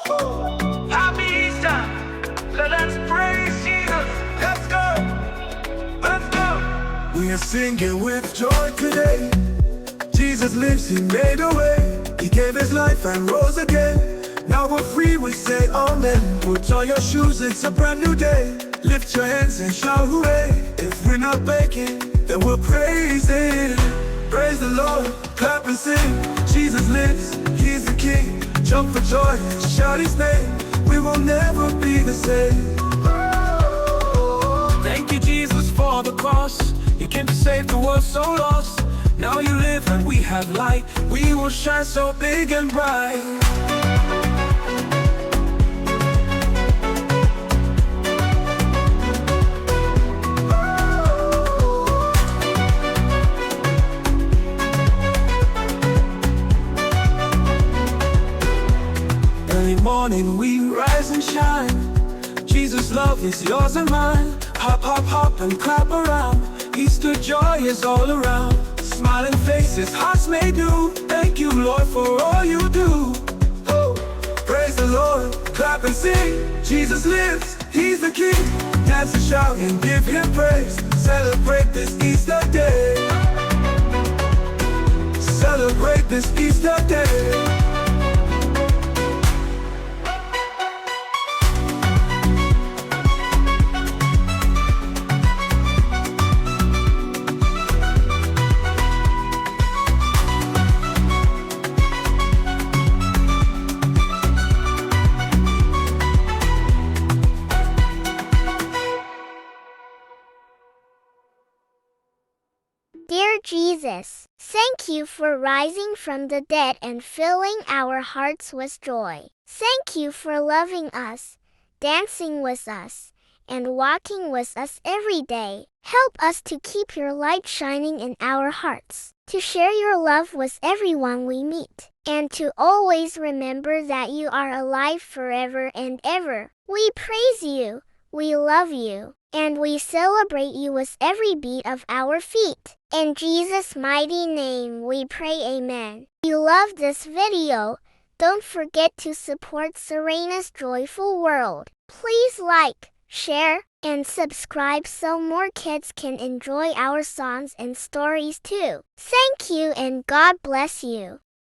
Happy Easter. Let's praise Jesus. Let's go. Let's go. We are singing with joy today. Jesus lives, He made a way. He gave His life and rose again. Now we're free, we say amen. Put on your shoes, it's a brand new day. Lift your hands and shout hooray. If we're not baking, then we're praising. Praise the Lord, clap and sing. Jesus lives, He's the King. Jump for joy, shout His name. We will never be the same. Thank you, Jesus, for the cross. You came to save the world so lost. Now you live and we have light. We will shine so big and bright. Early morning we rise and shine. Jesus' love is yours and mine. Hop, hop, hop and clap around. Easter joy is all around. Smiling faces, hearts made new. Thank you, Lord, for all you do. Oh, praise the Lord, clap and sing. Jesus lives, He's the King. Dance and shout and give Him praise. Celebrate this Easter day. Celebrate this Easter day. Dear Jesus, thank you for rising from the dead and filling our hearts with joy. Thank you for loving us, dancing with us, and walking with us every day. Help us to keep your light shining in our hearts, to share your love with everyone we meet, and to always remember that you are alive forever and ever. We praise you, we love you, and we celebrate you with every beat of our feet. In Jesus' mighty name we pray, amen. If you love this video, don't forget to support Serena's Joyful World. Please like, share, and subscribe so more kids can enjoy our songs and stories too. Thank you and God bless you.